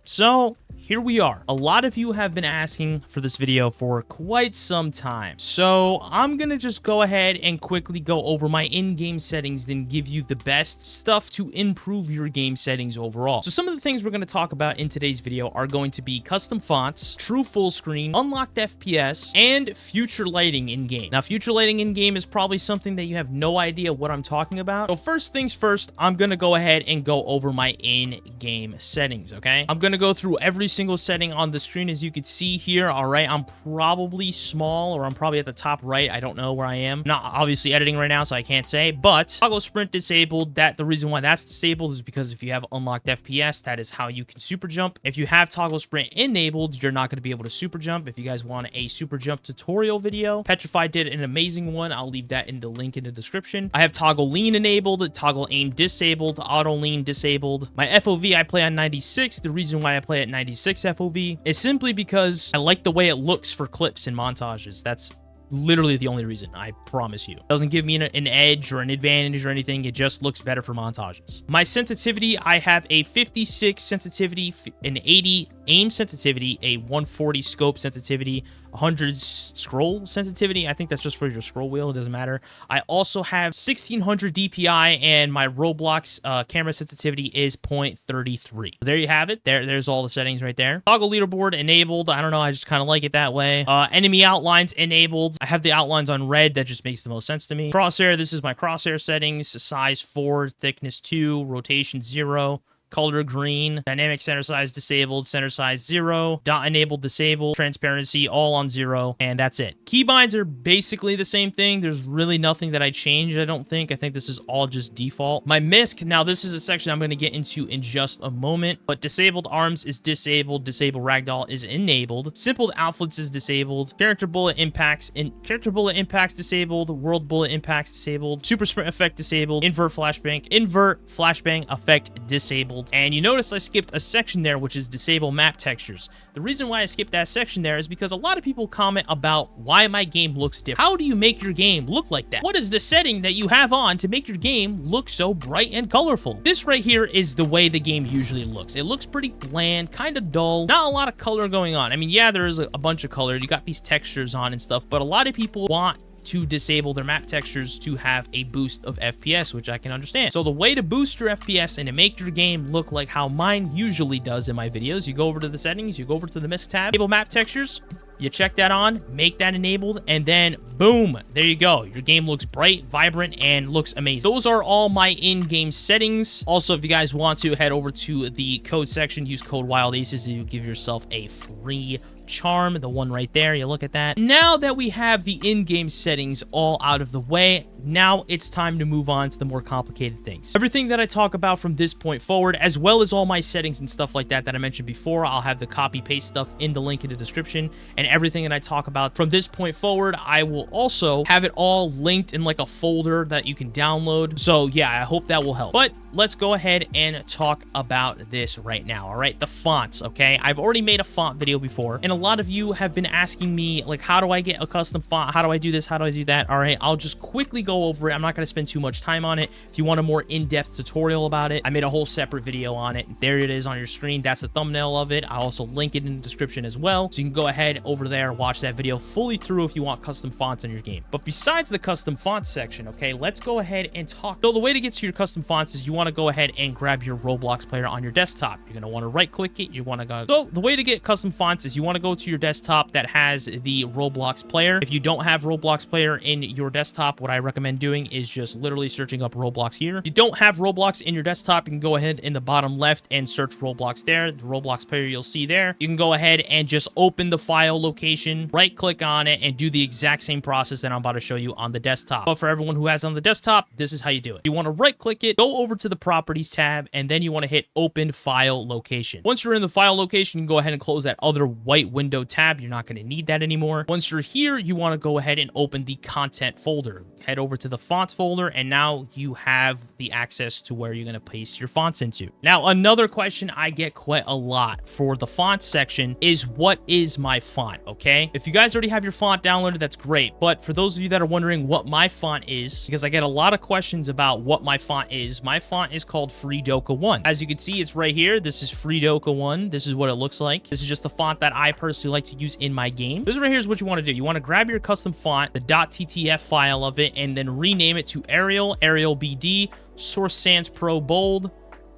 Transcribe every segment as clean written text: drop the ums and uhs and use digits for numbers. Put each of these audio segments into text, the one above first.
So here we are. A lot of you have been asking for this video for quite some time. So I'm gonna just go ahead and quickly go over my in-game settings, then give you the best stuff to improve your game settings overall. So some of the things we're gonna talk about in today's video are going to be custom fonts, true full screen, unlocked FPS, and future lighting in-game. Now, future lighting in-game is probably something that you have no idea what I'm talking about. So first things first, I'm gonna go ahead and go over my in-game settings, okay? I'm gonna go through every single setting on the screen, as you can see here. All right, I'm probably small, or I'm probably at the top right. I don't know where I am. I'm not obviously editing right now, so I can't say, but toggle sprint disabled. The reason why that's disabled is because if you have unlocked FPS, that is how you can super jump. If you have toggle sprint enabled, you're not going to be able to super jump. If you guys want a super jump tutorial video, Petrify did an amazing one. I'll leave that in the link in the description. I have toggle lean enabled, toggle aim disabled, auto lean disabled. My FOV I play on 96. The reason why I play at 96 FOV is simply because I like the way it looks for clips and montages. That's literally the only reason, I promise you. It doesn't give me an edge or an advantage or anything. It just looks better for montages. My sensitivity, I have a 56 sensitivity, an 80 aim sensitivity, a 140 scope sensitivity, 100 scroll sensitivity. I think that's just for your scroll wheel. It doesn't matter. I also have 1600 DPI, and my Roblox camera sensitivity is 0.33. There you have it. There's all the settings right there. Toggle leaderboard enabled. I don't know. I just kind of like it that way. Enemy outlines enabled. I have the outlines on red. That just makes the most sense to me. Crosshair. This is my crosshair settings. Size 4, thickness 2, rotation 0. Color green, dynamic center size disabled, center size 0, dot enabled disabled, transparency all on 0, and that's it. Keybinds are basically the same thing. There's really nothing that I changed, I don't think. I think this is all just default. My MISC, now this is a section I'm going to get into in just a moment, but disabled arms is disabled, disabled ragdoll is enabled, simple outfits is disabled, character bullet impacts disabled, world bullet impacts disabled, super sprint effect disabled, invert flashbang effect disabled. And you notice I skipped a section there, which is disable map textures. The reason why I skipped that section there is because a lot of people comment about why my game looks different. How do you make your game look like that? What is the setting that you have on to make your game look so bright and colorful? This right here is the way the game usually looks. It looks pretty bland, kind of dull, not a lot of color going on. I mean, yeah, there is a bunch of color. You got these textures on and stuff, but a lot of people want to disable their map textures to have a boost of FPS, which I can understand. So the way to boost your FPS and to make your game look like how mine usually does in my videos, you go over to the settings, you go over to the MISC tab, enable map textures, you check that on, make that enabled, and then boom, there you go. Your game looks bright, vibrant, and looks amazing. Those are all my in-game settings. Also, if you guys want to, head over to the code section, use code Wildaces, and you give yourself a free charm, the one right there. You look at that. Now that we have the in-game settings all out of the way, now it's time to move on to the more complicated things. Everything that I talk about from this point forward, as well as all my settings and stuff like that I mentioned before, I'll have the copy paste stuff in the link in the description, and everything that I talk about from this point forward, I will also have it all linked in like a folder that you can download. So yeah, I hope that will help. But let's go ahead and talk about this right now. All right, the fonts. Okay, I've already made a font video before, and a lot of you have been asking me, like, how do I get a custom font? How do I do this? How do I do that? All right, I'll just quickly go over it. I'm not going to spend too much time on it. If you want a more in-depth tutorial about it, I made a whole separate video on it. There it is on your screen. That's the thumbnail of it. I'll also link it in the description as well, so you can go ahead over there, watch that video fully through if you want custom fonts in your game. But besides the custom fonts section, okay, let's go ahead and talk. So the way to get to your custom fonts is you want to go ahead and grab your Roblox player on your desktop. You're going to want to right-click it. You want to go. So the way to get custom fonts is you want to go to your desktop that has the Roblox player. If you don't have Roblox player in your desktop, what I recommend doing is just literally searching up Roblox here. If you don't have Roblox in your desktop, you can go ahead in the bottom left and search Roblox there. The Roblox player you'll see there. You can go ahead and just open the file location, right-click on it, and do the exact same process that I'm about to show you on the desktop. But for everyone who has it on the desktop, this is how you do it. You want to right-click it, go over to the Properties tab, and then you want to hit Open File Location. Once you're in the file location, you can go ahead and close that other white window tab. You're not going to need that anymore. Once you're here, you want to go ahead and open the Content folder. Head over over to the fonts folder, and now you have the access to where you're going to paste your fonts into. Now, another question I get quite a lot for the font section is, what is my font? Okay, if you guys already have your font downloaded, that's great. But for those of you that are wondering what my font is, because I get a lot of questions about what my font is called Freedoka 1. As you can see, it's right here. This is Freedoka 1. This is what it looks like. This is just the font that I personally like to use in my game. This right here is what you want to do. You want to grab your custom font, the .ttf file of it, and then rename it to Arial, Arial BD, Source Sans Pro Bold,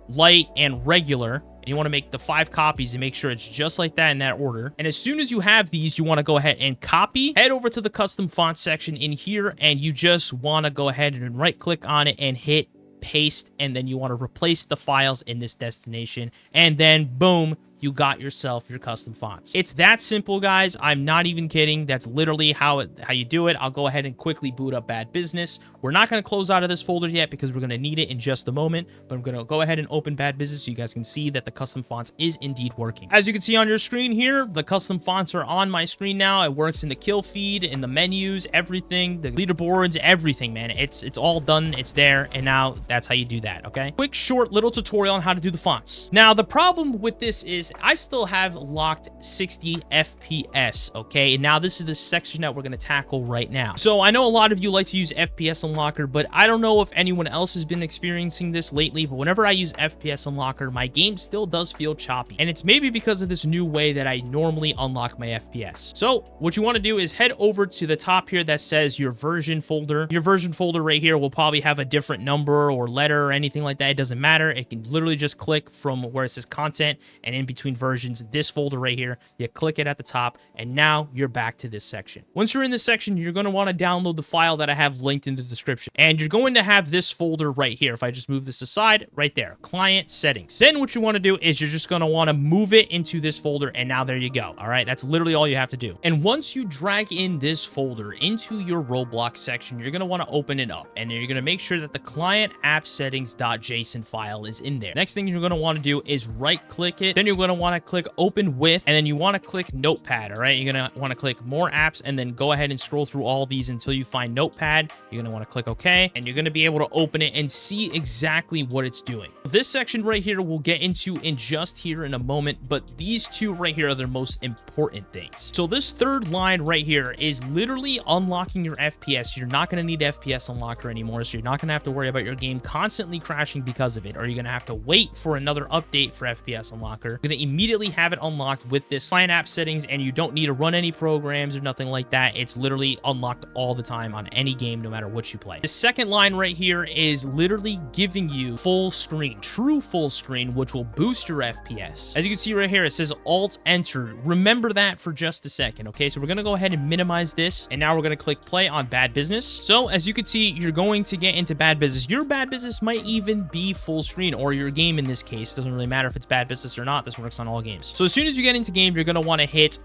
Light, and Regular. You want to make the 5 copies and make sure it's just like that in that order. And as soon as you have these, you want to go ahead and copy, head over to the custom font section in here, and you just want to go ahead and right click on it and hit paste, and then you want to replace the files in this destination, and then boom, you got yourself your custom fonts. It's that simple, guys. I'm not even kidding. That's literally how you do it. I'll go ahead and quickly boot up Bad Business. We're not going to close out of this folder yet because we're going to need it in just a moment, but I'm going to go ahead and open Bad Business so you guys can see that the custom fonts is indeed working. As you can see on your screen here, the custom fonts are on my screen now. It works in the kill feed, in the menus, everything, the leaderboards, everything, man. It's all done. It's there, and now that's how you do that, okay? Quick, short, little tutorial on how to do the fonts. Now, the problem with this is I still have locked 60 FPS, okay? And now this is the section that we're going to tackle right now. So I know a lot of you like to use FPS Unlocker, but I don't know if anyone else has been experiencing this lately, but whenever I use FPS Unlocker, my game still does feel choppy. And it's maybe because of this new way that I normally unlock my FPS. So what you want to do is head over to the top here that says your version folder. Your version folder right here will probably have a different number or letter or anything like that. It doesn't matter. It can literally just click from where it says content, and in between versions, this folder right here, you click it at the top, and now you're back to this section. Once you're in this section, you're going to want to download the file that I have linked in the description, and you're going to have this folder right here. If I just move this aside, right there, client settings. Then what you want to do is you're just going to want to move it into this folder, and now there you go. All right, that's literally all you have to do. And once you drag in this folder into your Roblox section, you're going to want to open it up, and you're going to make sure that the client app settings.json file is in there. Next thing you're going to want to do is right click it. Then you're going to want to click open with, and then you want to click notepad. All right, you're going to want to click more apps, and then go ahead and scroll through all these until you find notepad. You're going to want to click OK, and you're going to be able to open it and see exactly what it's doing. This section right here we'll get into in just here in a moment, but these two right here are the most important things. So this third line right here is literally unlocking your FPS. You're not going to need FPS Unlocker anymore, so you're not going to have to worry about your game constantly crashing because of it, or you're going to have to wait for another update for FPS Unlocker. You're going to immediately have it unlocked with this client app settings, and you don't need to run any programs or nothing like that. It's literally unlocked all the time on any game, no matter what you play. The second line right here is literally giving you full screen, true full screen, which will boost your FPS. As you can see right here, it says Alt Enter. Remember that for just a second, okay? So we're going to go ahead and minimize this, and now we're going to click play on Bad Business. So as you can see, you're going to get into Bad Business. Your Bad Business might even be full screen, or your game in this case. Doesn't really matter if it's Bad Business or not. This works on all games. So as soon as you get into game, you're going to want to hit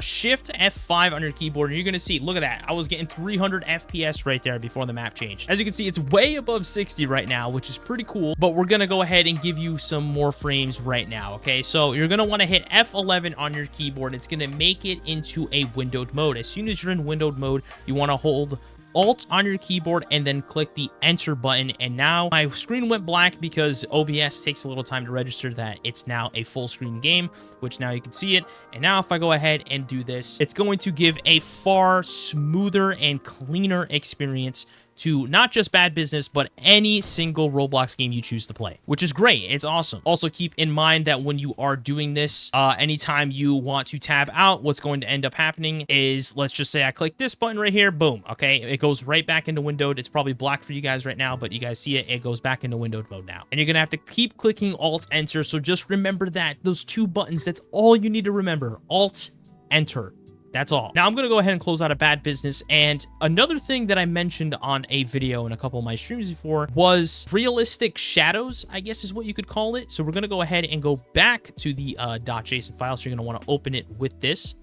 Shift F5 on your keyboard, and you're going to see, look at that. I was getting 300 FPS right there before the map changed. As you can see, it's way above 60 right now, which is pretty cool, but we're going to go ahead and give you some more frames right now, okay? So you're going to want to hit F11 on your keyboard. It's going to make it into a windowed mode. As soon as you're in windowed mode, you want to hold Alt on your keyboard and then click the enter button, and now my screen went black because OBS takes a little time to register that it's now a full screen game, which now you can see it. And now if I go ahead and do this, it's going to give a far smoother and cleaner experience to not just Bad Business, but any single Roblox game you choose to play, which is great. It's awesome. Also, keep in mind that when you are doing this, anytime you want to tab out, what's going to end up happening is, let's just say I click this button right here, boom, okay? It goes right back into windowed. It's probably black for you guys right now, but you guys see it. It goes back into windowed mode now. And you're gonna have to keep clicking Alt Enter, so just remember that. Those two buttons, that's all you need to remember. Alt Enter. That's all. Now I'm going to go ahead and close out a Bad Business. And another thing that I mentioned on a video in a couple of my streams before was realistic shadows, I guess is what you could call it. So we're going to go ahead and go back to the .json file. So you're going to want to open it with this.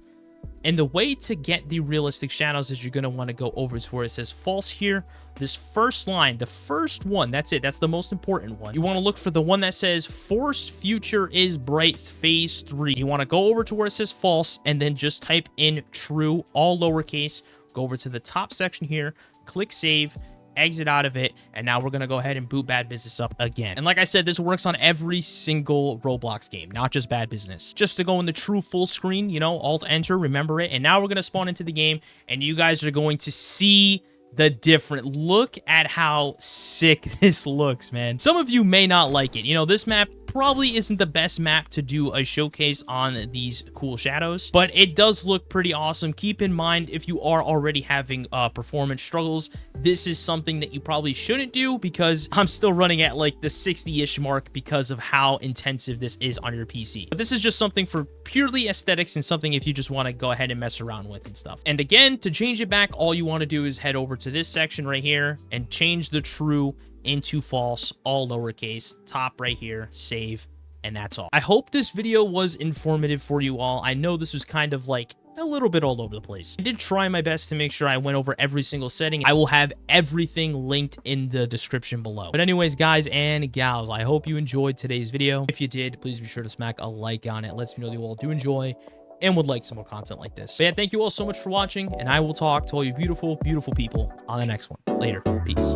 And the way to get the realistic shadows is you're going to want to go over to where it says false here. This first line, the first one, that's it. That's the most important one. You want to look for the one that says force future is bright phase 3. You want to go over to where it says false and then just type in true, all lowercase. Go over to the top section here, click save, exit out of it, and now we're gonna go ahead and boot Bad Business up again. And like I said, this works on every single Roblox game, not just Bad Business. Just to go in the true full screen, you know, Alt Enter, remember it, and now we're gonna spawn into the game, and you guys are going to see the different. Look at how sick this looks, man. Some of you may not like it. You know, this map probably isn't the best map to do a showcase on these cool shadows, but it does look pretty awesome. Keep in mind, if you are already having performance struggles, this is something that you probably shouldn't do, because I'm still running at like the 60-ish mark because of how intensive this is on your PC. But this is just something for purely aesthetics and something if you just want to go ahead and mess around with and stuff. And again, to change it back, all you want to do is head over to this section right here and change the true into false, all lowercase, top right here, save, and that's all. I hope this video was informative for you all. I know this was kind of like a little bit all over the place. I did try my best to make sure I went over every single setting. I will have everything linked in the description below. But anyways, guys and gals, I hope you enjoyed today's video. If you did, please be sure to smack a like on it. It lets me know that you all do enjoy and would like some more content like this. But yeah, thank you all so much for watching, and I will talk to all you beautiful, beautiful people on the next one. Later. Peace.